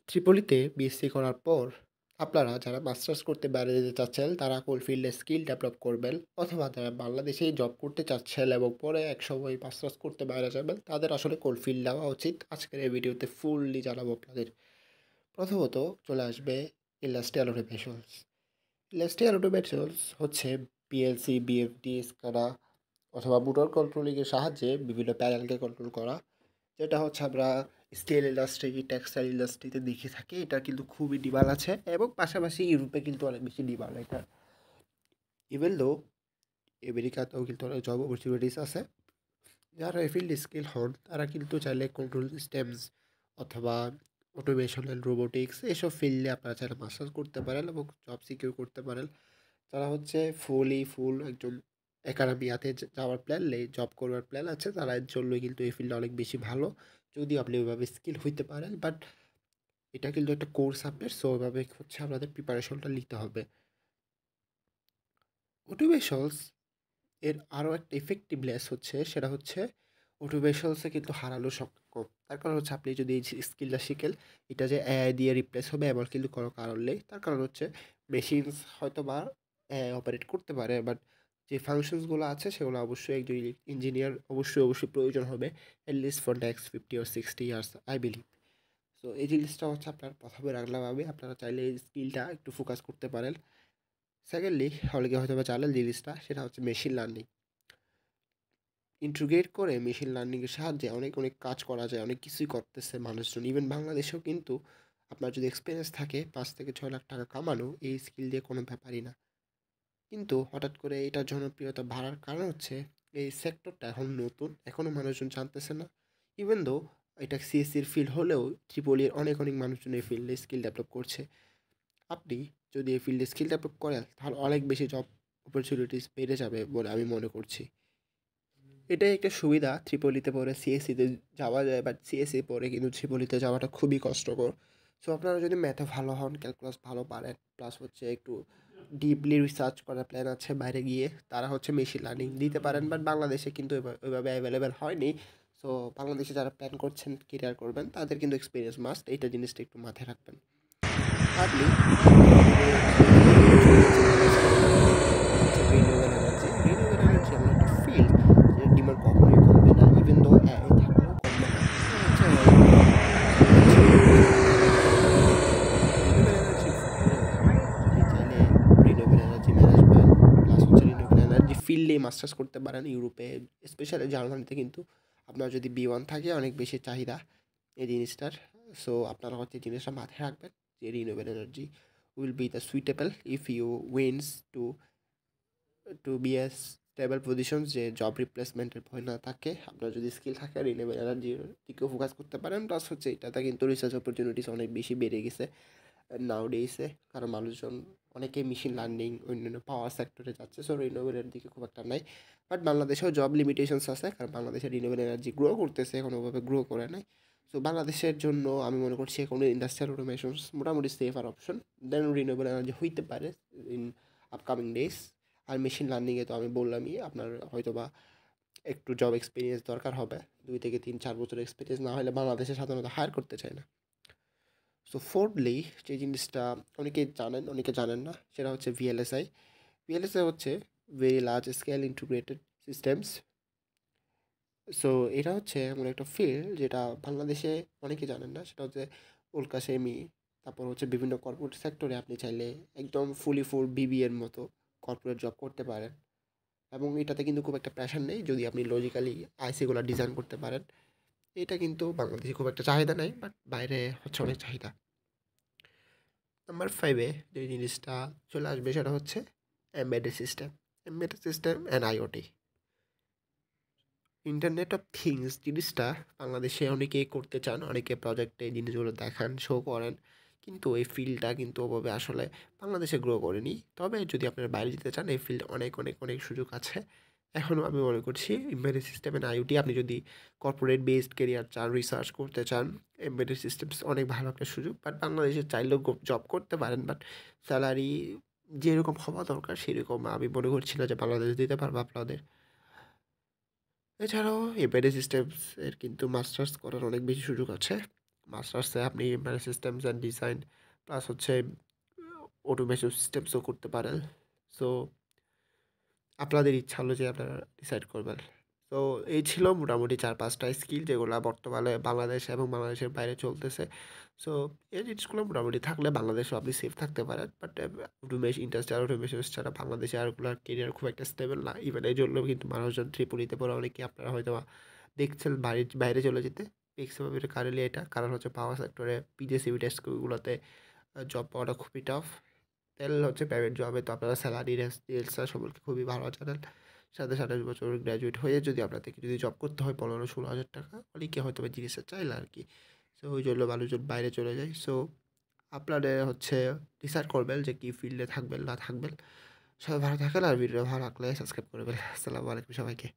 ত্রিপলিতে BSc করার পর আপনারা যারা মাস্টার্স করতে বাইরে যেতে চাচ্ছেন তারা কোলফিল্ডে স্কিল ডেভেলপ করবেন, অথবা যারা বাংলাদেশেই জব করতে চাচ্ছেন এবং পরে একসময় মাস্টার্স করতে বাইরে যাবেন তাদের আসলে কোলফিল্ড দেওয়া উচিত। আজকের এই ভিডিওতে ফুললি জানাবো আপনাদের। প্রথমত চলে আসবে ইন্ডাস্ট্রিয়াল অটোমেশনস। ইন্ডাস্ট্রিয়াল অটোমেশনস হচ্ছে পিএলসি, বিএফডি, স্কাডা অথবা মোটর কন্ট্রোলিংয়ের সাহায্যে বিভিন্ন প্যানেলকে কন্ট্রোল করা, যেটা হচ্ছে আমরা স্টিল ইন্ডাস্ট্রি, টেক্সটাইল ইন্ডাস্ট্রিতে দেখে থাকি। এটা কিন্তু খুবই ডিমান্ড আছে এবং পাশাপাশি ইউরোপে কিন্তু অনেক বেশি ডিমান্ড এটা। ইভেন দো আমেরিকাতেও কিন্তু অনেক জব অপরচুনিটিস আছে। যারা এই ফিল্ড স্কিল হন তারা কিন্তু চাইলে কন্ট্রোল সিস্টেমস অথবা অটোমেশন অ্যান্ড রোবোটিক্স এসব ফিল্ডে আপনারা চাইলে মাস্টার্স করতে পারেন এবং জব সিকিউর করতে পারেন। যারা হচ্ছে ফুল একজন একাডেমিয়াতে যাওয়ার প্ল্যান নেই, জব করবার প্ল্যান আছে, তারা এর জন্যই কিন্তু এই ফিল্ডটা অনেক বেশি ভালো। যদিও আপনি ওইভাবে স্কিল হইতে পারেন, বাট এটা কিন্তু একটা কোর্স আপনার, সো ওইভাবে হচ্ছে আপনাদের প্রিপারেশনটা নিতে হবে। অটোমেশনস এর আরও একটা ইফেক্টিভনেস হচ্ছে, সেটা হচ্ছে অটোমেশনসে কিন্তু হারানো শক্ত কম। তার কারণ হচ্ছে আপনি যদি এই স্কিলটা শিখেন, এটা যে এআই দিয়ে রিপ্লেস হবে এমন কিন্তু কোনো কারণ নেই। তার কারণ হচ্ছে মেশিনস হয়তো বা এআই অপারেট করতে পারে, বাট যে ফাংশনসগুলো আছে সেগুলো অবশ্যই একজন ইঞ্জিনিয়ার অবশ্যই প্রয়োজন হবে, at least for next 50 or 60 years I believe. So এই জিনিসটা হচ্ছে আপনার প্রথমে রাখলাম আমি। আপনারা চাইলে এই স্কিলটা একটু ফোকাস করতে পারেন। সেকেন্ডলি, অনেকে হয়তো বা জানেন জিনিসটা, সেটা হচ্ছে মেশিন লার্নিং। ইন্টিগ্রেট করে মেশিন লার্নিংয়ের সাহায্যে অনেক কাজ করা যায়, অনেক কিছুই করতেছে মানুষজন। ইভেন বাংলাদেশেও কিন্তু আপনার যদি এক্সপিরিয়েন্স থাকে 5 থেকে 6 লাখ টাকা কামানো এই স্কিল দিয়ে কোনো ব্যাপারই না। কিন্তু হঠাৎ করে এটার জনপ্রিয়তা বাড়ার কারণ হচ্ছে এই সেক্টরটা এখন নতুন, এখনও মানুষজন জানতেছে না। ইভেন দো এটা সিএসসির ফিল্ড হলেও ত্রিপলির অনেক মানুষজন এই ফিল্ডে স্কিল ডেভেলপ করছে। আপনি যদি এই ফিল্ডে স্কিল ডেভেলপ করেন তাহলে অনেক বেশি জব অপরচুনিটিস বেড়ে যাবে বলে আমি মনে করছি। এটাই একটা সুবিধা, ত্রিপলিতে পরে সিএসসিতে যাওয়া যায়, বাট সিএসসি পরে কিন্তু ত্রিপলিতে যাওয়াটা খুবই কষ্টকর। সো আপনারা যদি ম্যাথে ভালো হন, ক্যালকুলাস ভালো পারেন, প্লাস হচ্ছে একটু ডিপলি রিসার্চ করার প্ল্যান আছে বাইরে গিয়ে, তারা হচ্ছে মেশিন লার্নিং দিতে পারেন। বাট বাংলাদেশে কিন্তু ওইভাবে অ্যাভেলেবেল হয়নি। সো বাংলাদেশে যারা প্ল্যান করছেন কেরিয়ার করবেন তাদের কিন্তু এক্সপিরিয়েন্স মাস্ট, এইটা জিনিসটা একটু মাথায় রাখবেন। Thirdly, renewable energy. Renewable energy এমন একটা ফিল্ড যে ডিমান্ড কখনোই কমবে না, ইভেন দো এআই থাকলেও কমবে না। এটা হচ্ছে রিনিউয়েবল এনার্জি পরে আপনি চাইলে রিনিউয়েবল এনার্জি ম্যানেজমেন্ট প্লাস হচ্ছে রিনিউয়েবল এনার্জি ফিল্ডে মাস্টার্স করতে পারেন। ইউরোপে স্পেশালি জার্মানিতে কিন্তু আপনার যদি বি1 থাকে অনেক বেশি চাহিদা এই জিনিসটার। সো আপনারা হচ্ছে জিনিসটা মাথায় রাখবেন যে renewable energy will be the suitable if you wins to be a stable positions, যে জব রিপ্লেসমেন্টের ভয় না থাকে। আপনার যদি স্কিল থাকে রিনিউয়েবল এনার্জির দিকেও ফোকাস করতে পারেন। প্লাস হচ্ছে এটাতে কিন্তু রিসার্চ অপরচুনিটিস অনেক বেশি বেড়ে গেছে নাও ডেইসে, কারণ মানুষজন অনেকেই মেশিন লার্নিং অন্যান্য পাওয়ার সেক্টরে যাচ্ছে। সো রিনিউয়েবলের দিকে খুব একটা নাই। বাট বাংলাদেশেও জব লিমিটেশনস আছে, কারণ বাংলাদেশে রিনিউয়েবল এনার্জি গ্রো করতেছে, এখন ওভাবে গ্রো করে নাই। সো বাংলাদেশের জন্য আমি মনে করছি এখন ইন্ডাস্ট্রিয়াল অটোমেশনস মোটামুটি safer option then renewable energy হইতে পারে ইন আপকামিং ডেজ। আর মেশিন লার্নিংয়ে তো আমি বললামই, আপনার হয়তো বা একটু জব এক্সপিরিয়েন্স দরকার হবে, 2 থেকে 3-4 বছর এক্সপিরিয়েন্স না হলে বাংলাদেশে সাধারণত হায়ার করতে চায় না। সো ফোর্থলি, যে জিনিসটা অনেকে জানেন অনেকে জানেন না, সেটা হচ্ছে ভিএলএসআই। ভিএলএসআই হচ্ছে very large scale integrated systems. So এটা হচ্ছে এমন একটা ফিল্ড যেটা বাংলাদেশে অনেকে জানেন না, সেটা হচ্ছে উল্কা সেমি, তারপর হচ্ছে বিভিন্ন কর্পোরেট সেক্টরে আপনি চাইলে একদম ফুল বিবিএর মতো কর্পোরেট জব করতে পারেন। এবং এটাতে কিন্তু খুব একটা প্রেশার নেই যদি আপনি লজিক্যালি আইসিগুলো ডিজাইন করতে পারেন। এটা কিন্তু বাংলাদেশে খুব একটা চাহিদা নেই, বাট বাইরে হচ্ছে অনেক চাহিদা। নাম্বার 5-এ যে জিনিসটা চলে আসবে সেটা হচ্ছে embedded system and IoT. Internet of things জিনিসটা বাংলাদেশে অনেকেই করতে চান, অনেকে প্রজেক্টে এই জিনিসগুলো দেখান, শো করেন, কিন্তু এই ফিল্ডটা কিন্তু ওভাবে আসলে বাংলাদেশে গ্রো করেনি। তবে যদি আপনারা বাইরে যেতে চান এই ফিল্ডে অনেক সুযোগ আছে। এখনও আমি মনে করছি এমবেডেড সিস্টেম অ্যান্ড আইওটি, আপনি যদি কর্পোরেট বেসড কেরিয়ার চান, রিসার্চ করতে চান, এমবেডেড সিস্টেমস অনেক ভালো একটা সুযোগ। বাট বাংলাদেশে চাইলেও জব করতে পারেন, বাট স্যালারি যেরকম হওয়া দরকার সেরকম আমি মনে করছি না যে বাংলাদেশ দিতে পারবে আপনাদের। এছাড়াও এমবেডেড সিস্টেমস এর কিন্তু মাস্টার্স করার অনেক বেশি সুযোগ আছে। মাস্টার্সে আপনি মানে সিস্টেমস অ্যান্ড ডিজাইন প্লাস হচ্ছে অটোমেশন সিস্টেমসও করতে পারেন। সো আপনাদের ইচ্ছা হলো যে আপনারা ডিসাইড করবেন। তো এই ছিল মোটামুটি ৪-৫টা স্কিল যেগুলা বর্তমানে বাংলাদেশ এবং বাংলাদেশের বাইরে চলতেছে। সো এই জিনিসগুলো মোটামুটি থাকলে বাংলাদেশেও আপনি সেফ থাকতে পারেন। বাট ইন্ডাস্ট্রিয়াল অটোমেশন ছাড়া বাংলাদেশে আরগুলার কেরিয়ার খুব একটা স্টেবল না। ইভেন এই জন্য কিন্তু মানুষজন ত্রিপুরিতে পড়ে অনেকে আপনারা হয়তোবা দেখছেন বাইরে চলে যেতে। ম্যাক্সিমাম এটা কারেন্টলি এটা। কারণ হচ্ছে পাওয়ার সেক্টরে পিজিসিবি টেস্টগুলোতে জব পাওয়াটা খুবই টাফ। তেল হচ্ছে প্রাইভেট জবে তো আপনারা স্যালারি রেলসা সম্পর্কে খুবই ভালো জানেন। ২৭-২৮ বছর গ্র্যাজুয়েট হয়ে যদি আপনাদেরকে যদি জব করতে হয় ১৫-১৬ হাজার টাকা অনেকে হয়তো বা জিনিসটা চাইলে আর কি। সো ওই জন্য মানুষজন বাইরে চলে যায়। সো আপনাদের হচ্ছে ডিসাইড করবেন যে কী ফিল্ডে থাকবেন না থাকবেন। সবাই ভালো থাকেন আর ভিডিও ভালো লাগলে সাবস্ক্রাইব করবেন। আসসালামু আলাইকুম সবাইকে।